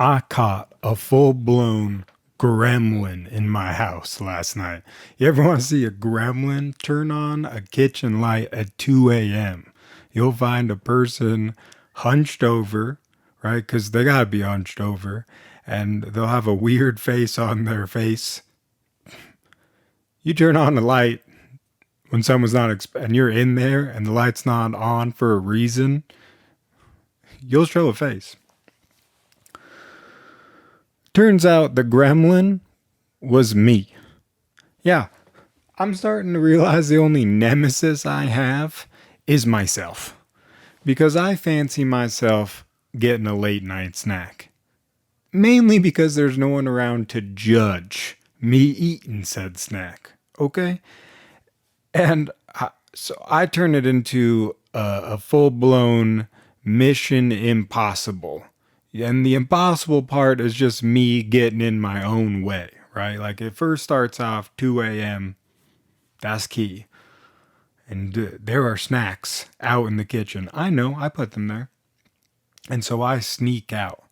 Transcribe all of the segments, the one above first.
I caught a full-blown gremlin in my house last night. You ever want to see a gremlin? Turn on a kitchen light at 2 a.m. You'll find a person hunched over, right? Because they gotta be hunched over, and they'll have a weird face on their face. You turn on the light when someone's not and you're in there and the light's not on for a reason, you'll show a face. Turns out the gremlin was me. Yeah, I'm starting to realize the only nemesis I have is myself. Because I fancy myself getting a late night snack. Mainly because there's no one around to judge me eating said snack. Okay? And so I turn it into a full-blown mission impossible. And the impossible part is just me getting in my own way, right? Like it first starts off 2 a.m. That's key. And there are snacks out in the kitchen. I know, I put them there. And so I sneak out.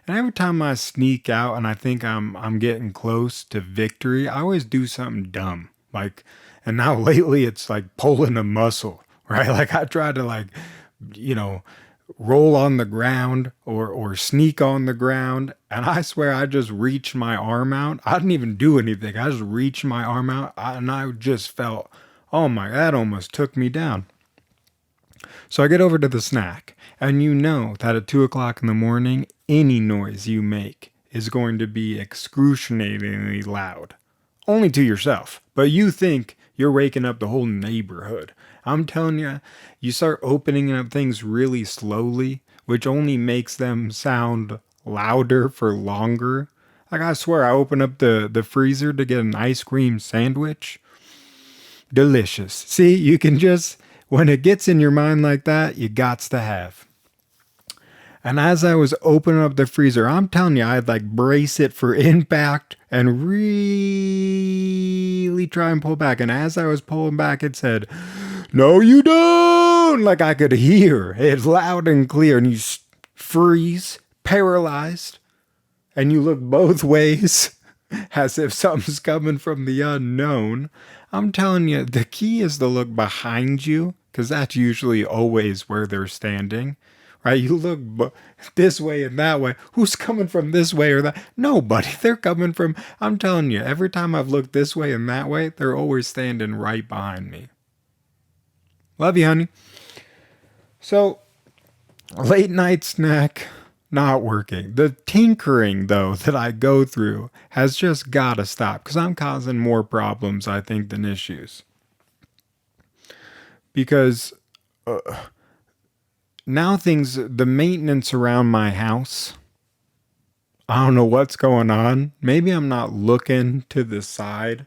And every time I sneak out and I think I'm getting close to victory, I always do something dumb. Like, and now lately it's like pulling a muscle, right? Like I try to roll on the ground or sneak on the ground. And I swear I just reached my arm out. I didn't even do anything. I just reached my arm out and I just felt, oh my, that almost took me down. So I get over to the snack, and you know that at 2 o'clock in the morning, any noise you make is going to be excruciatingly loud. Only to yourself, but you think you're waking up the whole neighborhood. I'm telling you, you start opening up things really slowly, which only makes them sound louder for longer. Like I swear, I open up the freezer to get an ice cream sandwich. Delicious. See, you can just, when it gets in your mind like that, you gots to have. And as I was opening up the freezer, I'm telling you, I'd like brace it for impact and really try and pull back. And as I was pulling back, it said, "No, you don't!" Like I could hear it loud and clear. And you freeze, paralyzed, and you look both ways as if something's coming from the unknown. I'm telling you, the key is to look behind you, because that's usually always where they're standing. Right? You look this way and that way. Who's coming from this way or that? Nobody. They're coming from, I'm telling you, every time I've looked this way and that way, they're always standing right behind me. Love you, honey. So, late night snack, not working. The tinkering, though, that I go through has just got to stop because I'm causing more problems, I think, than issues. Because now the maintenance around my house, I don't know what's going on. Maybe I'm not looking to the side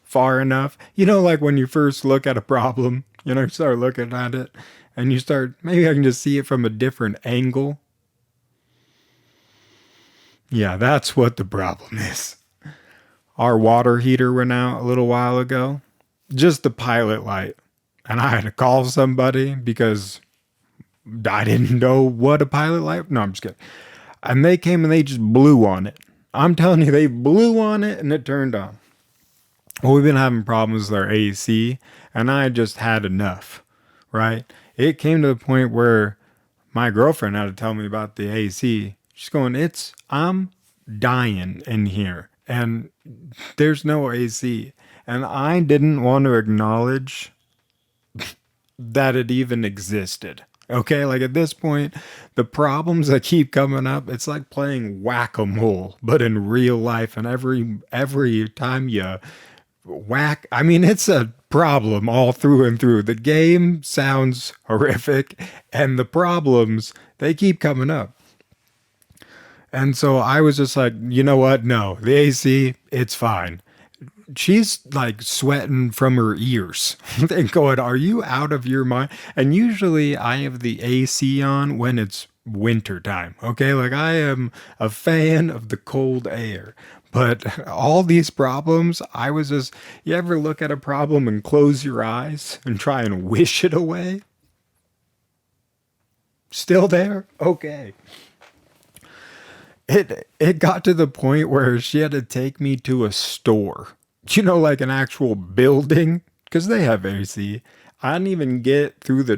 far enough. You know, like when you first look at a problem, you start looking at it and maybe I can just see it from a different angle. Yeah, that's what the problem is. Our water heater went out a little while ago. Just the pilot light. And I had to call somebody because I didn't know what a pilot light. No, I'm just kidding. And they came and they just blew on it. I'm telling you, they blew on it and it turned on. Well, we've been having problems with our AC and I just had enough, right? It came to the point where my girlfriend had to tell me about the AC. She's going, I'm dying in here and there's no AC. And I didn't want to acknowledge that it even existed. Okay, like at this point, the problems that keep coming up, it's like playing whack-a-mole, but in real life. And every time you whack, I mean, it's a problem all through and through. The game sounds horrific, and the problems, they keep coming up. And so I was just like, you know what? No, the AC, it's fine. She's like sweating from her ears and going, are you out of your mind? And usually I have the AC on when it's winter time. Okay. Like I am a fan of the cold air, but all these problems, you ever look at a problem and close your eyes and try and wish it away? Still there? Okay. It got to the point where she had to take me to a store. Like an actual building, because they have AC. I didn't even get through the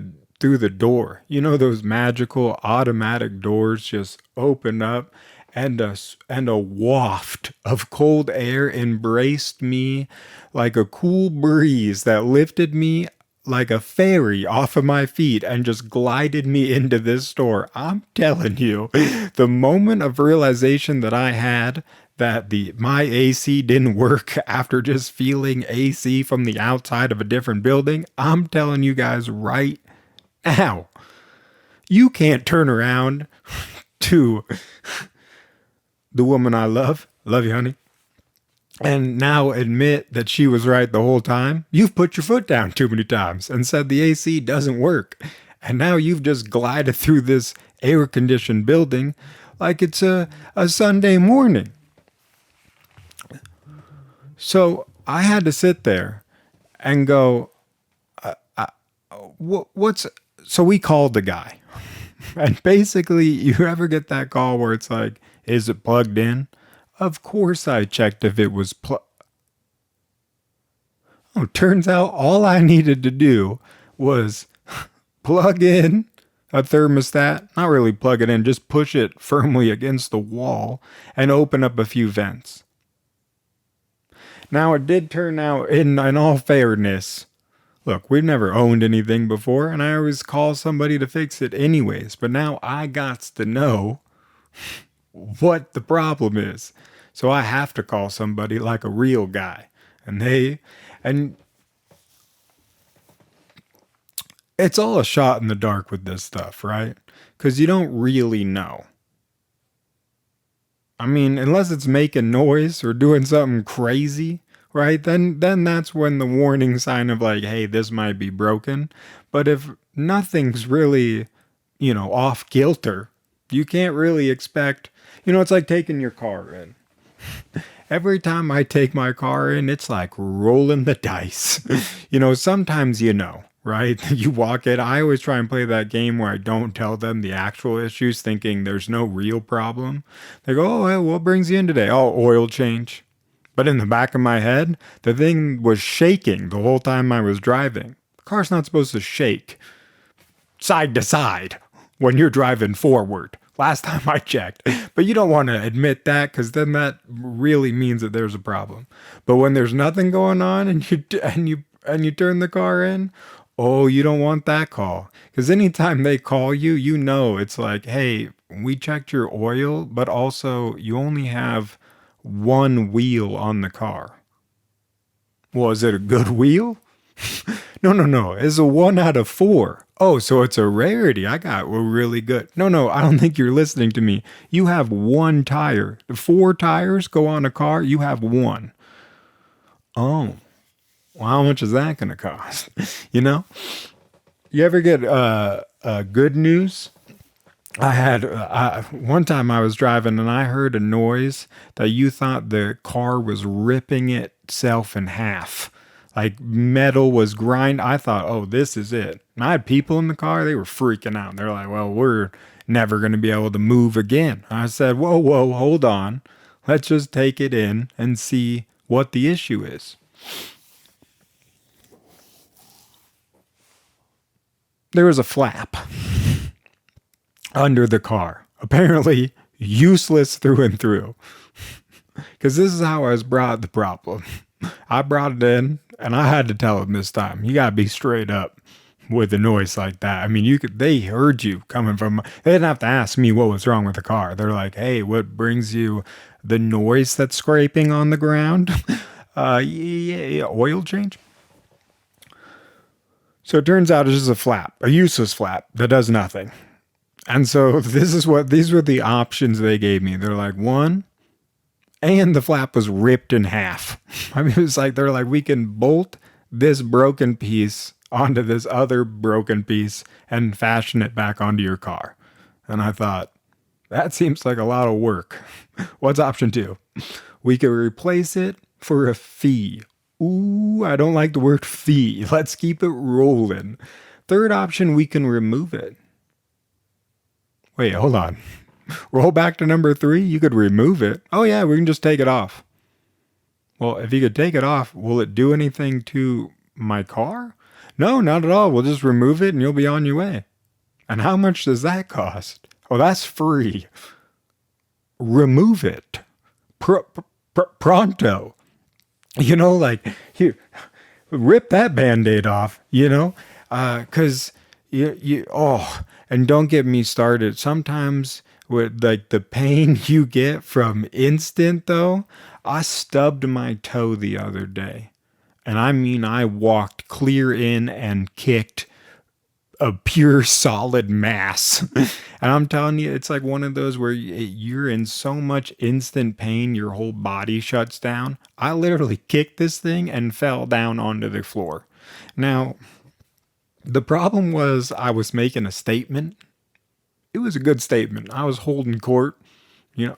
door. Those magical automatic doors just open up, and a waft of cold air embraced me like a cool breeze that lifted me like a fairy off of my feet and just glided me into this store. I'm telling you, the moment of realization that I had that my AC didn't work after just feeling AC from the outside of a different building, I'm telling you guys right now, you can't turn around to the woman I love you, honey, and now admit that she was right the whole time. You've put your foot down too many times and said the AC doesn't work. And now you've just glided through this air conditioned building like it's a Sunday morning. So I had to sit there and go, what's. So we called the guy. And basically, you ever get that call where it's like, is it plugged in? Of course I checked if it was Oh, turns out all I needed to do was plug in a thermostat. Not really plug it in, just push it firmly against the wall and open up a few vents. Now, it did turn out, in all fairness, look, we've never owned anything before, and I always call somebody to fix it anyways. But now I got to know what the problem is. So I have to call somebody like a real guy. And it's all a shot in the dark with this stuff, right? Because you don't really know. I mean, unless it's making noise or doing something crazy, right? Then that's when the warning sign of like, hey, this might be broken. But if nothing's really, off kilter, you can't really expect, it's like taking your car in. Every time I take my car in, it's like rolling the dice. Sometimes right? You walk in. I always try and play that game where I don't tell them the actual issues, thinking there's no real problem. They go, oh, well, what brings you in today? Oh, oil change. But in the back of my head, the thing was shaking the whole time I was driving. The car's not supposed to shake side to side when you're driving forward. Last time I checked. But you don't want to admit that, because then that really means that there's a problem. But when there's nothing going on and you turn the car in, oh, you don't want that call. Because anytime they call you, it's like, hey, we checked your oil, but also you only have one wheel on the car. Well, is it a good wheel? No. It's a 1 out of 4. Oh, so it's a rarity. I got really good. No, I don't think you're listening to me. You have one tire. 4 tires go on a car. You have one. Oh, well, how much is that going to cost? You ever get good news? I had one time I was driving and I heard a noise that you thought the car was ripping itself in half. Like metal was grind. I thought, oh, this is it. And I had people in the car. They were freaking out. They're like, well, we're never going to be able to move again. I said, whoa, hold on. Let's just take it in and see what the issue is. There was a flap under the car. Apparently useless through and through. Because this is how I was brought the problem. I brought it in, and I had to tell them this time. You got to be straight up with a noise like that. I mean, they heard you coming from, they didn't have to ask me what was wrong with the car. They're like, hey, what brings you the noise that's scraping on the ground? Yeah, oil change. So it turns out it's just a flap, a useless flap that does nothing. And so these were the options they gave me. They're like, one, and the flap was ripped in half. I mean, it was like, they're like, we can bolt this broken piece onto this other broken piece and fashion it back onto your car. And I thought, that seems like a lot of work. What's option 2? We could replace it for a fee. Ooh, I don't like the word fee. Let's keep it rolling. Third option, we can remove it. Wait, hold on. Roll back to number 3. You could remove it. Oh, yeah, we can just take it off. Well, if you could take it off, will it do anything to my car? No, not at all. We'll just remove it and you'll be on your way. And how much does that cost? Oh, that's free. Remove it. Pronto. Like, here, rip that Band-Aid off, because and don't get me started. Sometimes with like the pain you get from instant though, I stubbed my toe the other day. And I mean, I walked clear in and kicked a pure solid mass. And I'm telling you, it's like one of those where you're in so much instant pain, your whole body shuts down. I literally kicked this thing and fell down onto the floor. Now, the problem was I was making a statement. It was a good statement. I was holding court.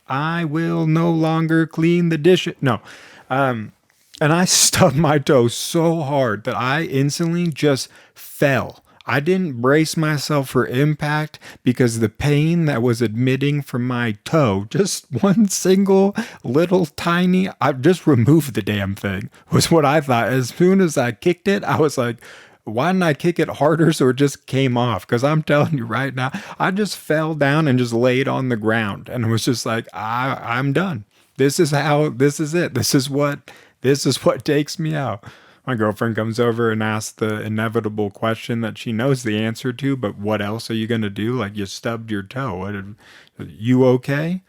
I will no longer clean the dishes. No. And I stubbed my toe so hard that I instantly just fell. I didn't brace myself for impact because the pain that was emitting from my toe, just one single little tiny, I just removed the damn thing, was what I thought. As soon as I kicked it, I was like, why didn't I kick it harder so it just came off? Because I'm telling you right now, I just fell down and just laid on the ground and was just like, I'm done. This is it. This is what takes me out. My girlfriend comes over and asks the inevitable question that she knows the answer to, but what else are you going to do? Like, you stubbed your toe. You okay?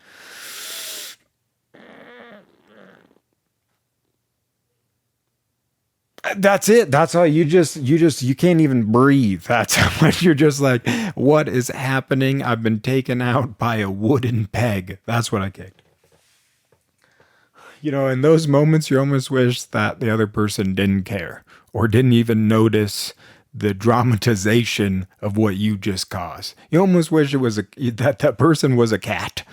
That's it. That's all. You can't even breathe. That's how much you're just like, what is happening? I've been taken out by a wooden peg. That's what I kicked. In those moments, you almost wish that the other person didn't care or didn't even notice the dramatization of what you just caused. You almost wish it was that person was a cat,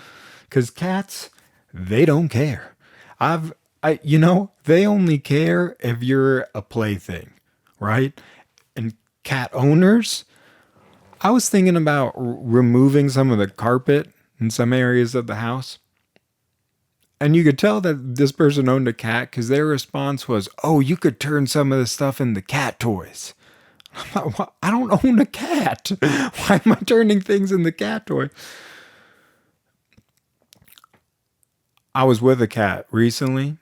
because cats, they don't care. They only care if you're a plaything, right? And cat owners, I was thinking about removing some of the carpet in some areas of the house. And you could tell that this person owned a cat because their response was, oh, you could turn some of the stuff into cat toys. I'm like, I don't own a cat. Why am I turning things into cat toys? I was with a cat recently.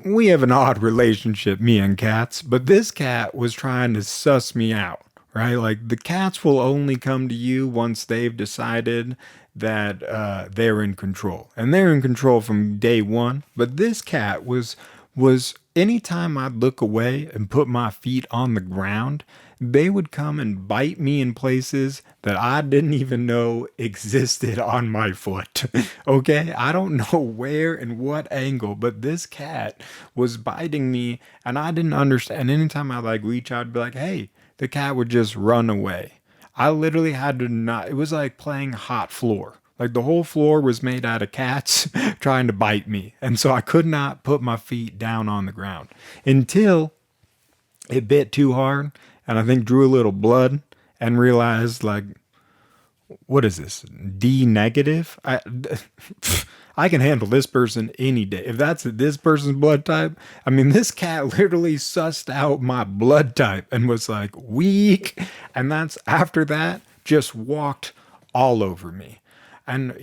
We have an odd relationship, me and cats, but this cat was trying to suss me out, right? Like, the cats will only come to you once they've decided that they're in control. And they're in control from day one. But this cat was anytime I'd look away and put my feet on the ground, they would come and bite me in places that I didn't even know existed on my foot. Okay? I don't know where and what angle, but this cat was biting me and I didn't understand. Anytime I reach out, I'd be like, hey, the cat would just run away. I literally had to not, it was like playing hot floor. Like, the whole floor was made out of cats trying to bite me. And so I could not put my feet down on the ground until it bit too hard. And I think drew a little blood and realized, like, what is this? D negative? I can handle this person any day. If that's this person's blood type, I mean, this cat literally sussed out my blood type and was like, weak. And after that, just walked all over me. And,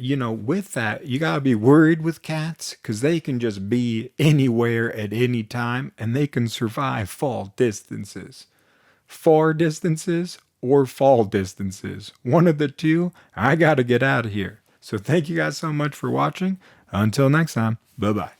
with that, you got to be worried with cats because they can just be anywhere at any time and they can survive far distances or fall distances. One of the two, I got to get out of here. So thank you guys so much for watching. Until next time, bye-bye.